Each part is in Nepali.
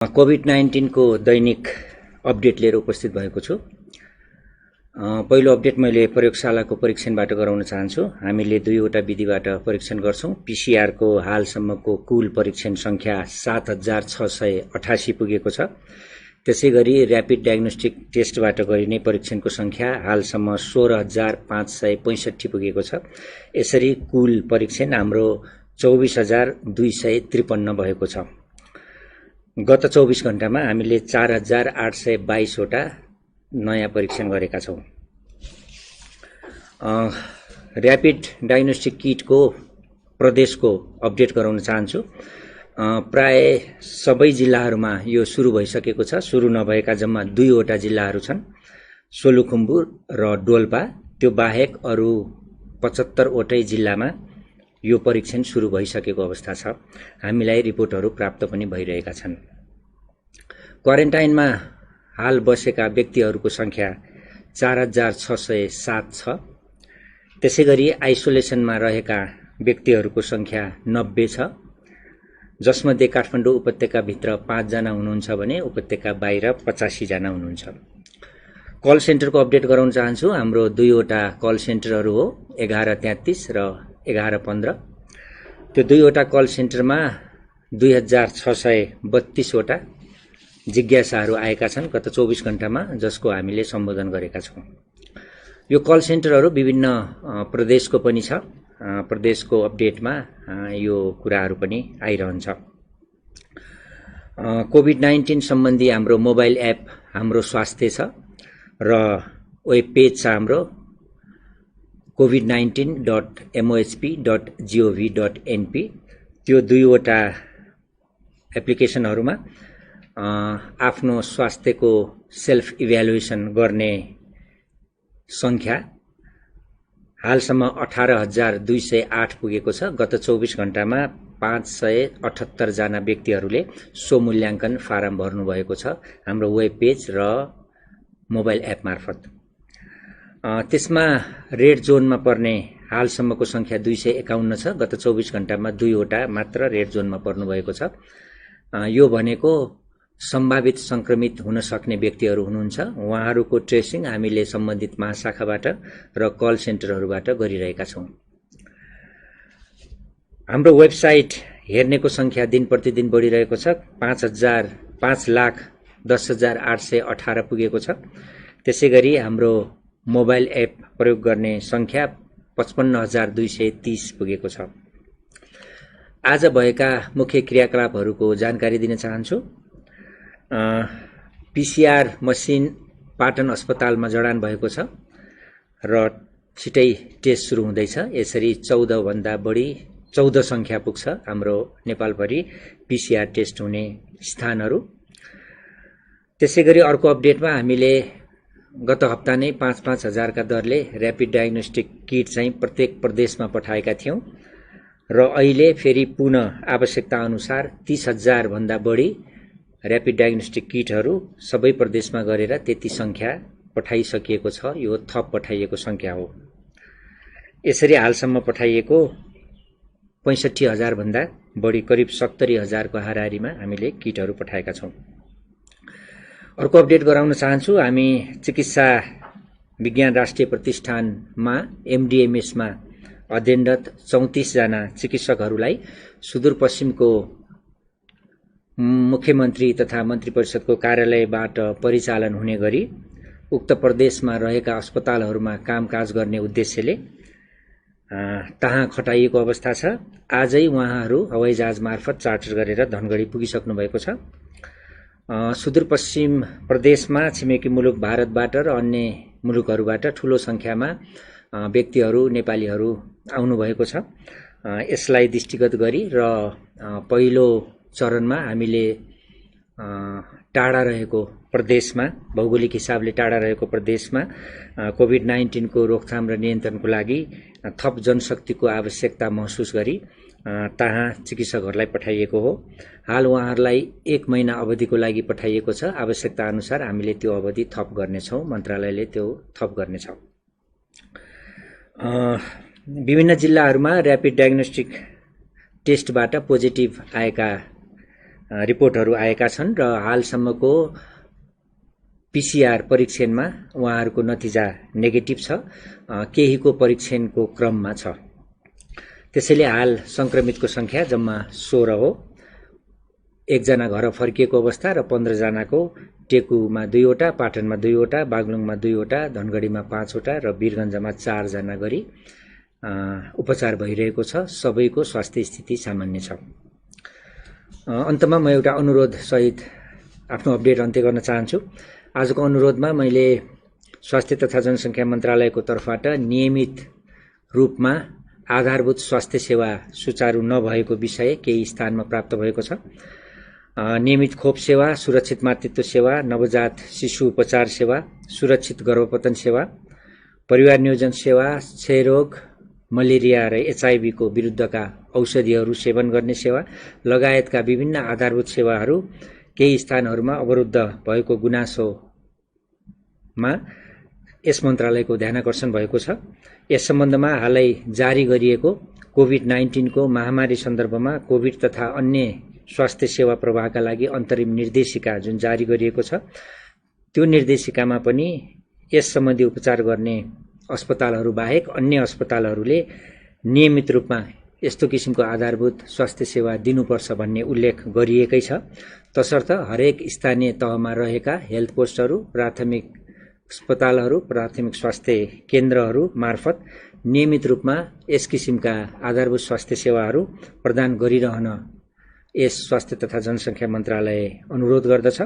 कोभिड-19 को दैनिक अपडेट लिएर उपस्थित भएको छु। पहिलो अपडेट मैले प्रयोगशालाको परीक्षणबाट गराउन चाहन्छु। हामीले दुईवटा विधिबाट परीक्षण गर्छौं। पीसीआर को हालसम्मको कुल परीक्षण संख्या 7688 पुगेको छ। त्यसैगरी र्यापिड डायग्नोस्टिक टेस्टबाट गरिने परीक्षणको संख्या हालसम्म 16565 पुगेको छ। यसरी कुल परीक्षण हाम्रो 24253 भएको छ। गत 24 घण्टामा हामीले 4822 वटा नयाँ परीक्षण गरेका छौं। र्यापिड डायग्नोस्टिक किटको प्रदेशको अपडेट गराउन चाहन्छु। प्राय सबै जिल्लाहरूमा यो सुरु भइसकेको छ। सुरु नभएका जम्मा 2 वटा जिल्लाहरू छन्, सोलुखुम्बु र डोल्पा। त्यो बाहेक अरु 75 वटै जिल्लामा यो परीक्षण सुरु भइसकेको अवस्था छ। हामीलाई रिपोर्टहरू प्राप्त पनि भइरहेका छन्। क्वारेन्टाइनमा हाल बसेका व्यक्तिहरूको संख्या 4607 छ। त्यसैगरी आइसोलेसनमा रहेका व्यक्तिहरूको संख्या 90 छ, जसमध्ये काठमाडौँ उपत्यका भित्र 5 जना हुनुहुन्छ भने उपत्यका बाहिर 85 जना हुनुहुन्छ। कल सेन्टरको अपडेट गराउन चाहन्छु। हाम्रो 2 वटा कल सेन्टरहरू हो, 1133 र 1115। त्यो 2 वटा कल सेन्टरमा 2632 वटा जिज्ञासाहरू आएका छन् गत 24 घण्टामा, जसको हामीले सम्बोधन गरेका छौं। यो कल सेन्टरहरू विभिन्न प्रदेशको पनि छ। प्रदेशको अपडेटमा यो कुराहरू पनि आइरहन्छ। कोभिड-19 सम्बन्धी हाम्रो मोबाइल एप हाम्रो स्वास्थ्य छ र वेब पेज छ हाम्रो covid19.mohp.gov.np। त्यो 2 वटा एप्लिकेसनहरूमा आफ्नो स्वास्थ्यको सेल्फ इभ्यालुएसन गर्ने संख्या हालसम्म 18208 पुगेको छ। गत 24 घण्टामा 578 जना व्यक्तिहरूले सो मूल्याङ्कन फारम भर्नु भएको छ हाम्रो वेब पेज र मोबाइल एप मार्फत। त्यसमा रेड जोनमा पर्ने हालसम्मको संख्या 251 छ। गत 24 घण्टामा 2 वटा मात्र रेड जोनमा पर्नु भएको छ। यो भनेको सम्भावित संक्रमित हुन सक्ने व्यक्तिहरू हुनुहुन्छ। उहाँहरूको ट्रेसिङ हामीले सम्बन्धित महाशाखाबाट र कल सेन्टरहरूबाट गरिरहेका छौं। हाम्रो वेबसाइट हेर्नेको संख्या दिन प्रतिदिन बढिरहेको छ। 5,10,818 पुगेको छ। त्यसैगरी हाम्रो मोबाइल एप प्रयोग गर्ने संख्या 55,230 पुगेको छ। आज भएका मुख्य क्रियाकलापहरूको जानकारी दिन चाहन्छु। पीसीआर मसिन पाटन अस्पतालमा जडान भएको छ र छिटै टेस्ट सुरु हुँदैछ। यसरी 14 भन्दा बढी 14 संख्या पुग्छ हाम्रो नेपालभरि पीसीआर टेस्ट हुने स्थानहरू। त्यसैगरी अर्को अपडेटमा हामीले गत हप्ता नै 5-5 हजार का दरले र्यापिड डायग्नोस्टिक किट चाहिँ प्रत्येक प्रदेशमा पठाएका थियौं र अहिले फेरि पुनः आवश्यकता अनुसार 30,000 भन्दा बढी र्यापिड डायग्नोस्टिक किटहरू सबै प्रदेशमा गरेर त्यति संख्या पठाइसकिएको छ। यो थप पठाइएको संख्या हो। यसरी हालसम्म पठाइएको 65,000 भन्दा बढी करिब 70,000 को हाराहारीमा हामीले किटहरू पठाएका छौं। अर्को अपडेट गराउन चाहन्छु। हामी चिकित्सा विज्ञान राष्ट्रिय प्रतिष्ठानमा एमडीएमएसमा अध्ययनरत 34 जना चिकित्सकहरूलाई सुदूरपश्चिमको मुख्यमन्त्री तथा मन्त्री परिषदको कार्यालयबाट परिचालन हुने गरी उक्त प्रदेशमा रहेका अस्पतालहरूमा कामकाज गर्ने उद्देश्यले तहाँ खटाइएको अवस्था छ। आजै उहाँहरू हवाईजहाज मार्फत चार्टर गरेर धनगढी पुगिसक्नु भएको छ। सुदूरपश्चिम प्रदेशमा छिमेकी मुलुक भारतबाट र अन्य मुलुकहरूबाट ठूलो संख्यामा व्यक्तिहरू नेपालीहरू आउनु भएको छ। यसलाई दृष्टिगत गरी र पहिलो चरणमा हामीले टाढा रहेको प्रदेशमा, भौगोलिक हिसाबले टाढा रहेको प्रदेशमा कोभिड-19 को रोकथाम र नियन्त्रणको लागि थप जनशक्तिको आवश्यकता महसुस गरी तहाँ चिकित्सकहरूलाई पठाइएको हो। हाल उहाँहरूलाई 1 महिना अवधिको लागि पठाइएको छ। आवश्यकता अनुसार हामीले त्यो अवधि थप गर्नेछौं। मन्त्रालयले त्यो थप गर्नेछ। विभिन्न जिल्लाहरूमा र्यापिड डायग्नोस्टिक टेस्टबाट पोजिटिभ आएका रिपोर्टहरू आएका छन् र हालसम्मको पीसीआर परीक्षणमा उहाँहरूको नतिजा नेगेटिभ छ, केहीको परीक्षणको क्रममा छ। त्यसैले हाल संक्रमितको संख्या जम्मा 16 हो। 1 जना घर फर्किएको अवस्था र 15 जनाको टेकुमा 2 वटा, पाटनमा 2 वटा, बागलुङमा 2 वटा, धनगढीमा 5 वटा र वीरगञ्जमा 4 जना गरी उपचार भइरहेको छ। सबैको स्वास्थ्य स्थिति सामान्य छ। अन्तमा म एउटा अनुरोध सहित आफ्नो अपडेट अन्त्य गर्न चाहन्छु। आजको अनुरोधमा मैले स्वास्थ्य तथा जनसङ्ख्या मन्त्रालयको तर्फबाट नियमित रूपमा आधारभूत स्वास्थ्य सेवा सुचारू नभएको विषय केही स्थानमा प्राप्त भएको छ। नियमित खोप सेवा, सुरक्षित मातृत्व सेवा, नवजात शिशु उपचार सेवा, सुरक्षित गर्भपतन सेवा, परिवार नियोजन सेवा, क्षयरोग, मलेरिया र HIV को विरुद्धका औषधिहरू सेवन गर्ने सेवा लगायतका विभिन्न आधारभूत सेवाहरू केही स्थानहरूमा अवरुद्ध भएको गुनासोमा यस मन्त्रालयको ध्यानाकर्षण भएको छ। यस सम्बन्धमा हालै जारी गरिएको कोभिड-19 को महामारी सन्दर्भमा कोभिड तथा अन्य स्वास्थ्य सेवा प्रवाहका लागि अन्तरिम निर्देशिका जुन जारी गरिएको छ, त्यो निर्देशिकामा पनि यस सम्बन्धी उपचार गर्ने अस्पतालहरू बाहेक अन्य अस्पतालहरूले नियमित रूपमा यस्तो किसिमको आधारभूत स्वास्थ्य सेवा दिनुपर्छ भन्ने उल्लेख गरिएकै छ। तसर्थ हरेक स्थानीय तहमा रहेका हेल्थ पोस्टहरू, प्राथमिक अस्पतालहरू, प्राथमिक स्वास्थ्य केन्द्रहरू मार्फत नियमित रूपमा यस किसिमका आधारभूत स्वास्थ्य सेवाहरू प्रदान गरिरहन यस स्वास्थ्य तथा जनसङ्ख्या मन्त्रालय अनुरोध गर्दछ।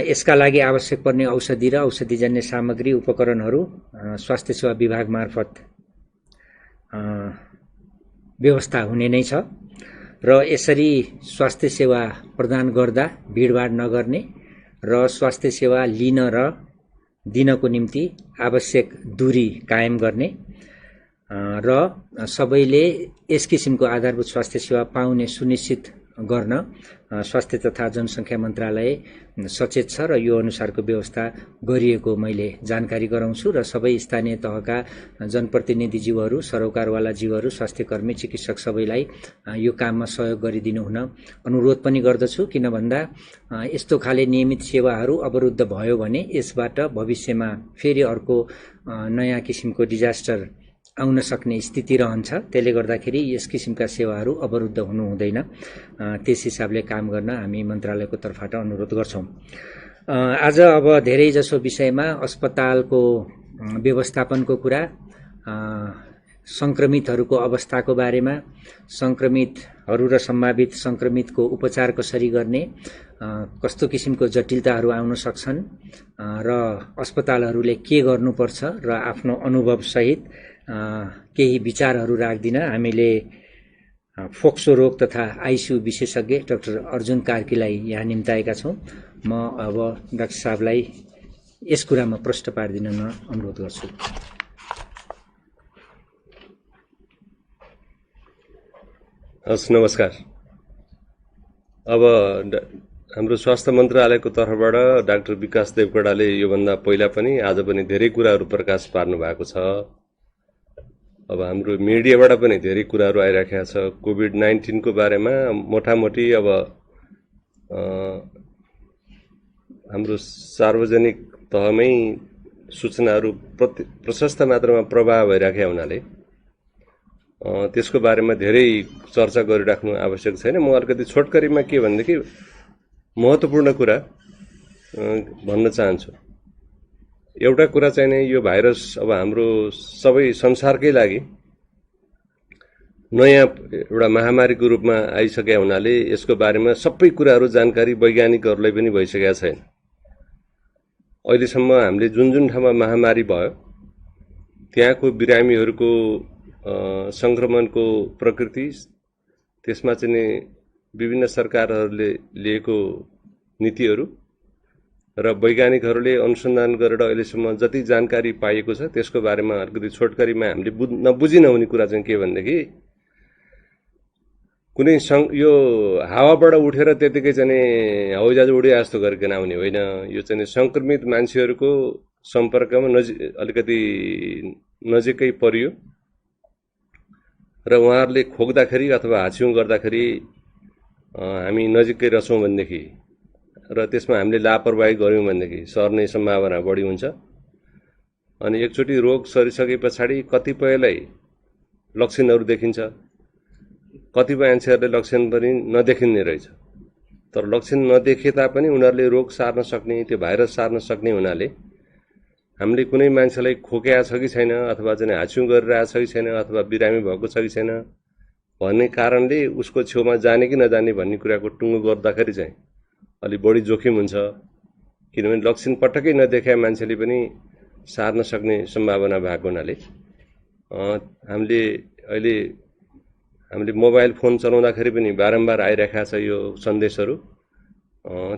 यसका लागि आवश्यक पर्ने औषधि र औषधिजन्य सामग्री उपकरणहरू स्वास्थ्य सेवा विभाग मार्फत व्यवस्था हुने नै छ र यसरी स्वास्थ्य सेवा प्रदान गर्दा भिडभाड नगर्ने र स्वास्थ्य सेवा लिन र दिनको निम्ति आवश्यक दूरी कायम गर्ने र सबैले यस किसिमको आधारभूत स्वास्थ्य सेवा पाउने सुनिश्चित गर्न स्वास्थ्य तथा जनसङ्ख्या मन्त्रालय सचेत छ र यो अनुसारको व्यवस्था गरिएको मैले जानकारी गराउँछु र सबै स्थानीय तहका जनप्रतिनिधिज्यूहरू, सरोकारवाला जीवहरू, स्वास्थ्यकर्मी, चिकित्सक सबैलाई यो काममा सहयोग गरिदिनु हुन अनुरोध पनि गर्दछु। किन भन्दा यस्तो खाले नियमित सेवाहरू अवरुद्ध भयो भने यसबाट भविष्यमा फेरि अर्को नयाँ किसिमको डिजास्टर आउन सक्ने स्थिति रहन्छ। त्यसले गर्दाखेरि यस किसिमका सेवाहरू अवरुद्ध हुनु हुँदैन। त्यस हिसाबले काम गर्न हामी मन्त्रालयको तर्फबाट अनुरोध गर्छौं। आज अब धेरै जसो विषयमा अस्पतालको व्यवस्थापनको कुरा, संक्रमितहरूको अवस्थाको बारेमा, संक्रमितहरू र सम्भावित संक्रमितको उपचार कसरी गर्ने, कस्तो किसिमको जटिलताहरू आउन सक्छन् र अस्पतालहरूले के गर्नुपर्छ र आफ्नो अनुभव सहित केही विचारहरू राख्दिन हामीले फोक्सो रोग तथा आइसियु विशेषज्ञ डाक्टर अर्जुन कार्कीलाई यहाँ निम्ताएका छौं। म अब डाक्टर साहबलाई यस कुरामा प्रश्न पारिदिन अनुरोध गर्छु। हस्, नमस्कार। अब हाम्रो स्वास्थ्य मन्त्रालयको तर्फबाट डाक्टर विकास देवकोटाले योभन्दा पहिला पनि आज पनि धेरै कुराहरू प्रकाश पार्नु भएको छ। अब हाम्रो मिडियाबाट पनि धेरै कुराहरू आइराखेका छ। कोभिड-19 को बारेमा मोटामोटी अब हाम्रो सार्वजनिक तहमै सूचनाहरू प्रशस्त मात्रामा प्रवाह भइराखेका हुनाले त्यसको बारेमा धेरै चर्चा गरिराख्नु आवश्यक छैन। म अलिकति छोटकरीमा के भनेदेखि महत्त्वपूर्ण कुरा भन्न चाहन्छु। एउटा कुरा चाहिँ नै यो भाइरस अब हाम्रो सबै संसारकै लागि नयाँ एउटा महामारीको रूपमा आइसकेका हुनाले यसको बारेमा सबै कुराहरू जानकारी वैज्ञानिकहरूलाई पनि भइसकेका छैन। अहिलेसम्म हामीले जुन जुन ठाउँमा महामारी भयो त्यहाँको बिरामीहरूको संक्रमणको प्रकृति, त्यसमा चाहिँ विभिन्न सरकारहरूले लिएको नीतिहरू र वैज्ञानिकहरूले अनुसन्धान गरेर अहिलेसम्म जति जानकारी पाइएको छ त्यसको बारेमा अलिकति छोटकरीमा हामीले नबुझी नहुने कुरा चाहिँ के भनेदेखि कुनै यो हावाबाट उठेर त्यतिकै चाहिँ हवाईजहाज उडे जस्तो गरिकन आउने होइन। यो चाहिँ संक्रमित मान्छेहरूको सम्पर्कमा अलिकति नजिकै परियो र उहाँहरूले खोक्दाखेरि अथवा हाछ्यौँ गर्दाखेरि हामी नजिकै रहेछौँ भनेदेखि र त्यसमा हामीले लापरवाही गऱ्यौँ भनेदेखि सर्ने सम्भावना बढी हुन्छ। अनि एकचोटि रोग सरिसके पछाडि कतिपयलाई लक्षणहरू देखिन्छ, कतिपय मान्छेहरूले लक्षण पनि नदेखिने रहेछ। तर लक्षण नदेखे तापनि उनीहरूले रोग सार्न सक्ने, त्यो भाइरस सार्न सक्ने हुनाले हामीले कुनै मान्छेलाई खोकेको छ कि छैन, अथवा चाहिँ हाछ्यौँ गरिरहेको छ कि छैन, अथवा बिरामी भएको छ कि छैन भन्ने कारणले उसको छेउमा जाने कि नजाने भन्ने कुराको टुङ्गो गर्दाखेरि चाहिँ अलि बढी जोखिम हुन्छ। किनभने लक्षण पटक्कै नदेखाए मान्छेले पनि सार्न सक्ने सम्भावना भएको हुनाले हामीले मोबाइल फोन चलाउँदाखेरि पनि बारम्बार आइरहेको छ यो सन्देशहरू।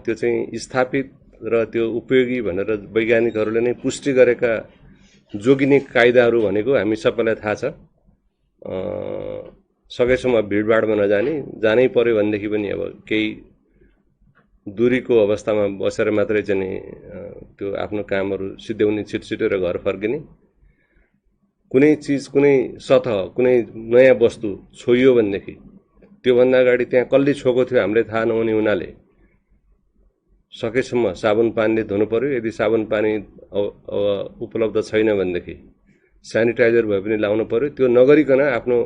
त्यो चाहिँ स्थापित र त्यो उपयोगी भनेर वैज्ञानिकहरूले नै पुष्टि गरेका जोगिने कायदाहरू भनेको हामी सबैलाई थाहा छ। सकेसम्म भिडभाडमा नजाने, जानै पर्यो भनेदेखि पनि अब केही दूरीको अवस्थामा बसेर मात्रै चाहिँ त्यो आफ्नो कामहरू सिद्ध्याउने, छिटछिटो र घर फर्किने। कुनै चिज, कुनै सतह, कुनै नयाँ वस्तु छोइयो भनेदेखि त्योभन्दा अगाडि त्यहाँ कसले छोएको थियो हामीलाई थाहा नहुने हुनाले सकेसम्म साबुन पानीले धुनु पर्यो। यदि साबुन पानी उपलब्ध छैन भनेदेखि सेनिटाइजर भए पनि लाउनु पर्यो। त्यो नगरिकन आफ्नो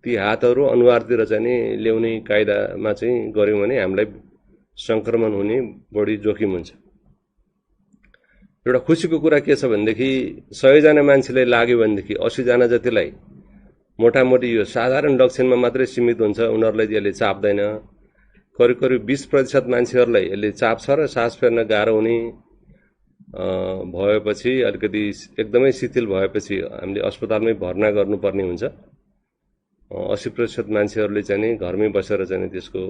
ती हातहरू अनुहारतिर चाहिँ ल्याउने कायदामा चाहिँ गऱ्यौँ भने हामीलाई सङ्क्रमण हुने बढी जोखिम हुन्छ। एउटा खुसीको कुरा के छ भनेदेखि 100 जना मान्छेलाई लाग्यो भनेदेखि 80 जना जतिलाई मोटामोटी यो साधारण लक्षणमा मात्रै सीमित हुन्छ, उनीहरूलाई यसले चाप्दैन। करिब करिब 20% मान्छेहरूलाई यसले चाप्छ र सास फेर्न गाह्रो हुने भएपछि, अलिकति एकदमै शिथिल भएपछि हामीले अस्पतालमै भर्ना गर्नुपर्ने हुन्छ। 80% मान्छेहरूले चाहिँ घरमै बसेर चाहिँ त्यसको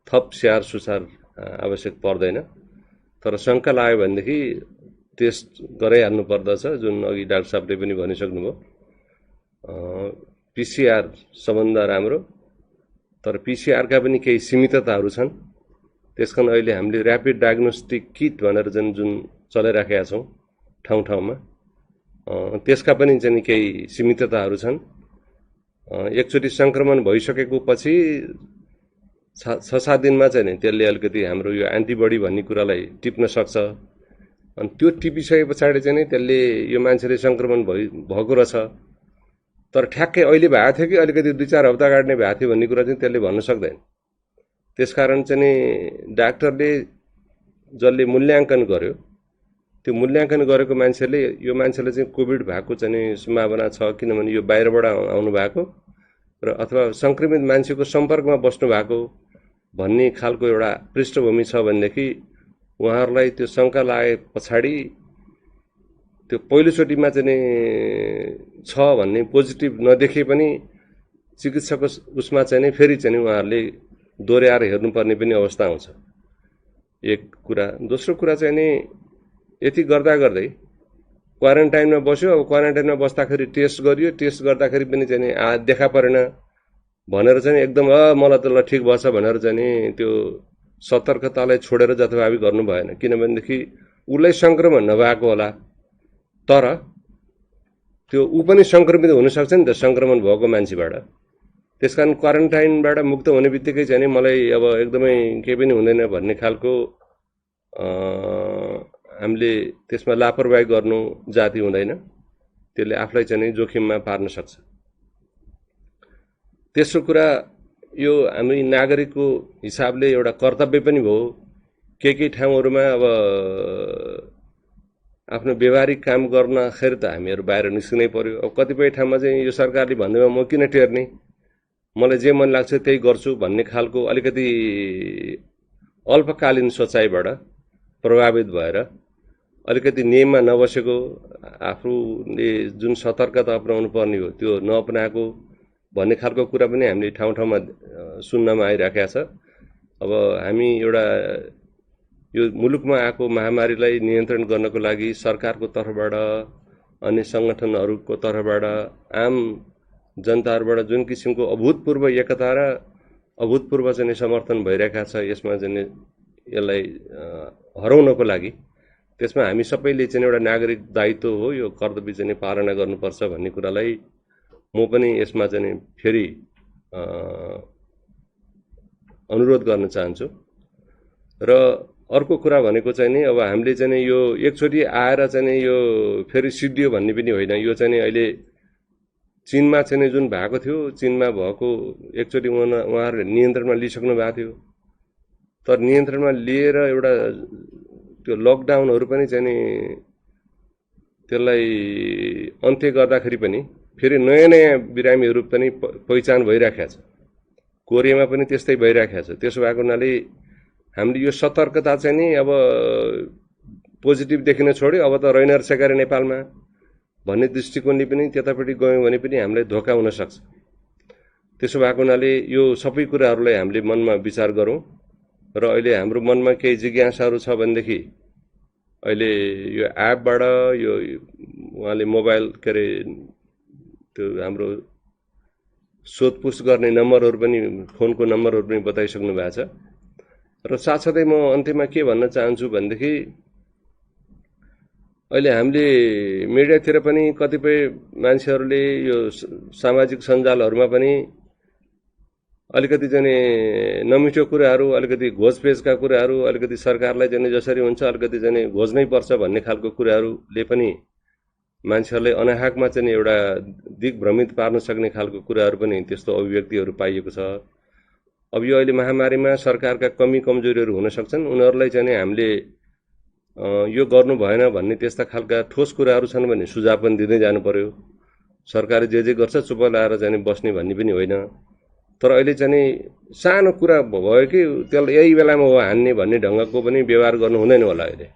थप स्याहार सुसार आवश्यक पर्दैन। तर शङ्का लाग्यो भनेदेखि टेस्ट गराइहाल्नु पर्दछ, जुन अघि डाक्टर साहबले पनि भनिसक्नुभयो। पिसिआर सबभन्दा राम्रो, तर पिसिआरका पनि केही सीमितताहरू छन्। त्यसकारण अहिले हामीले ऱ्यापिड डायग्नोस्टिक किट भनेर जुन चलाइराखेका छौँ ठाउँ ठाउँमा, त्यसका पनि चाहिँ केही सीमितताहरू छन्। एकचोटि सङ्क्रमण भइसकेको पछि 6-7 दिनमा चाहिँ त्यसले अलिकति हाम्रो यो एन्टिबडी भन्ने कुरालाई टिप्न सक्छ। अनि त्यो टिपिसके पछाडि चाहिँ त्यसले यो मान्छेले सङ्क्रमण भएको रहेछ, तर ठ्याक्कै अहिले भएको थियो कि अलिकति 2-4 हप्ता अगाडि नै भएको थियो भन्ने कुरा चाहिँ त्यसले भन्न सक्दैन। त्यसकारण चाहिँ डाक्टरले जसले मूल्याङ्कन गर्यो, त्यो मूल्याङ्कन गरेको मान्छेले यो मान्छेले चाहिँ कोभिड भएको चाहिँ सम्भावना छ, किनभने यो बाहिरबाट आउनु भएको र अथवा सङ्क्रमित मान्छेको सम्पर्कमा बस्नु भएको भन्ने खालको एउटा पृष्ठभूमि छ भनेदेखि उहाँहरूलाई त्यो शङ्का लागे पछाडि त्यो पहिलोचोटिमा चाहिँ छ भन्ने पोजिटिभ नदेखे पनि चिकित्साको उसमा चाहिँ फेरि चाहिँ उहाँहरूले दोहोऱ्याएर हेर्नुपर्ने पनि अवस्था आउँछ, एक कुरा। दोस्रो कुरा चाहिँ नि यति गर्दा गर्दै क्वारेन्टाइनमा बस्यो। अब क्वारेन्टाइनमा बस्दाखेरि टेस्ट गरियो, टेस्ट गर्दाखेरि पनि चाहिँ देखा परेन भनेर चाहिँ एकदम मलाई त ल ठिक भएछ भनेर चाहिँ त्यो सतर्कतालाई छोडेर जथाभावी गर्नु भएन। किनभनेदेखि उसलाई सङ्क्रमण नभएको होला, तर त्यो ऊ पनि सङ्क्रमित हुनसक्छ नि त सङ्क्रमण भएको मान्छेबाट। त्यसकारण क्वारेन्टाइनबाट मुक्त हुने बित्तिकै चाहिँ मलाई अब एकदमै केही पनि हुँदैन भन्ने खालको हामीले त्यसमा लापरवाही गर्नु जाति हुँदैन। त्यसले आफूलाई चाहिँ जोखिममा पार्न सक्छ। तेस्रो कुरा, यो हामी नागरिकको हिसाबले एउटा कर्तव्य पनि भयो। केही ठाउँहरूमा अब आफ्नो व्यवहारिक काम गर्नखेरि त हामीहरू बाहिर निस्किनै पर्यो। अब कतिपय ठाउँमा चाहिँ यो सरकारले भन्दैमा म किन टेर्ने, मलाई जे मन लाग्छ त्यही गर्छु भन्ने खालको अलिकति अल्पकालीन सोचाइबाट प्रभावित भएर अलिकति नियममा नबसेको, आफूले जुन सतर्कता अपनाउनु पर्ने हो त्यो नअपनाएको भन्ने खालको कुरा पनि हामीले ठाउँ ठाउँमा सुन्नमा आइराखेका छ। अब हामी एउटा यो मुलुकमा आएको महामारीलाई नियन्त्रण गर्नको लागि सरकारको तर्फबाट, अन्य सङ्गठनहरूको तर्फबाट, आम जनताहरूबाट जुन किसिमको अभूतपूर्व एकता र अभूतपूर्व चाहिँ समर्थन भइरहेका छ, यसमा चाहिँ यसलाई हराउनको लागि त्यसमा हामी सबैले चाहिँ एउटा नागरिक दायित्व हो, यो कर्तव्य चाहिँ पालना गर्नुपर्छ भन्ने कुरालाई म पनि यसमा चाहिँ फेरि अनुरोध गर्न चाहन्छु। र अर्को कुरा भनेको चाहिँ नि अब हामीले चाहिँ नि यो एकचोटि आएर चाहिँ नि यो फेरि सिद्धियो भन्ने पनि होइन। यो चाहिँ नि अहिले चीनमा चाहिँ नि जुन भएको थियो, चीनमा भएको एकचोटि उहाँहरूले नियन्त्रणमा लिइसक्नु भएको थियो। तर नियन्त्रणमा लिएर एउटा त्यो लकडाउनहरू पनि चाहिँ नि त्यसलाई अन्त्य गर्दाखेरि पनि फेरि नयाँ नयाँ बिरामीहरू पनि पहिचान भइराखेको छ। कोरियामा पनि त्यस्तै भइराखेको छ। त्यसो भएको हुनाले हामीले यो सतर्कता चाहिँ नि अब पोजिटिभ देखिन छोड्यो, अब त रहेन रहेछ गरे नेपालमा भन्ने दृष्टिकोणले पनि त्यतापट्टि गयौँ भने पनि हामीलाई धोका हुन सक्छ। त्यसो भएको हुनाले यो सबै कुराहरूलाई हामीले मनमा विचार गरौँ। र अहिले हाम्रो मनमा केही जिज्ञासाहरू छ भनेदेखि अहिले यो एपबाट यो उहाँले मोबाइल के अरे त्यो हाम्रो सोधपुछ गर्ने नम्बरहरू पनि, फोनको नम्बरहरू पनि बताइसक्नु भएको छ। र साथसाथै म अन्त्यमा के भन्न चाहन्छु भनेदेखि अहिले हामीले मिडियातिर पनि कतिपय मान्छेहरूले यो सामाजिक सञ्जालहरूमा पनि अलिकति चाहिँ नमिठो कुराहरू, अलिकति घोजपेचका कुराहरू, अलिकति सरकारलाई चाहिँ जसरी हुन्छ अलिकति चाहिँ घोज्नै पर्छ भन्ने खालको कुराहरूले पनि मान्छेहरूलाई अनाहकमा चाहिँ एउटा दिग्भ्रमित पार्न सक्ने खालको कुराहरू पनि त्यस्तो अभिव्यक्तिहरू पाइएको छ। अब यो अहिले महामारीमा सरकारका कमी कमजोरीहरू हुन सक्छन्, उनीहरूलाई चाहिँ हामीले यो गर्नु भएन भन्ने त्यस्ता खालका ठोस कुराहरू छन् भने सुझाव पनि दिँदै जानु पर्यो। सरकारले जे गर्छ चुप लाएर चाहिँ बस्ने भन्ने पनि होइन। तर अहिले चाहिँ सानो कुरा भयो कि त्यसलाई यही बेलामा हो हान्ने भन्ने ढङ्गको पनि व्यवहार गर्नु हुँदैन होला अहिले।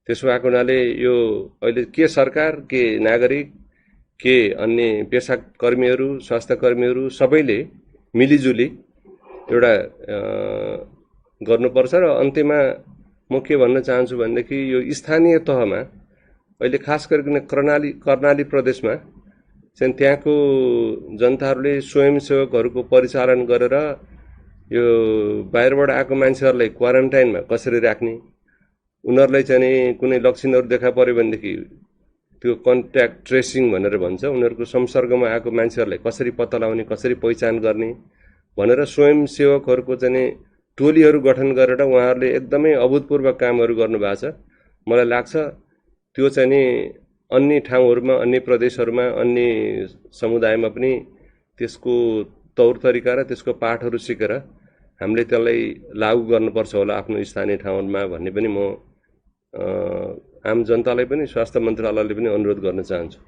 त्यसो भएको हुनाले यो अहिले के सरकार, के नागरिक, के अन्य पेसाकर्मीहरू, स्वास्थ्यकर्मीहरू सबैले मिलिजुली एउटा गर्नुपर्छ। र अन्त्यमा म के भन्न चाहन्छु भनेदेखि यो स्थानीय तहमा अहिले खास गरिकन कर्णाली प्रदेशमा चाहिँ त्यहाँको जनताहरूले स्वयंसेवकहरूको परिचालन गरेर यो बाहिरबाट आएको मान्छेहरूलाई क्वारेन्टाइनमा कसरी राख्ने, उनीहरूलाई चाहिँ कुनै लक्षणहरू देखा पर्यो भनेदेखि त्यो कन्ट्याक्ट ट्रेसिङ भनेर भन्छ, उनीहरूको संसर्गमा आएको मान्छेहरूलाई कसरी पत्ता लगाउने, कसरी पहिचान गर्ने भनेर स्वयंसेवकहरूको चाहिँ टोलीहरू गठन गरेर उहाँहरूले एकदमै अभूतपूर्व कामहरू गर्नुभएको छ। मलाई लाग्छ त्यो चाहिँ अन्य ठाउँहरूमा, अन्य प्रदेशहरूमा, अन्य समुदायमा पनि त्यसको तौर तरिका र त्यसको पाठहरू सिकेर हामीले त्यसलाई लागू गर्नुपर्छ होला आफ्नो स्थानीय ठाउँमा भन्ने पनि म आम जनतालाई पनि स्वास्थ्य मन्त्रालयले पनि अनुरोध गर्न चाहन्छु।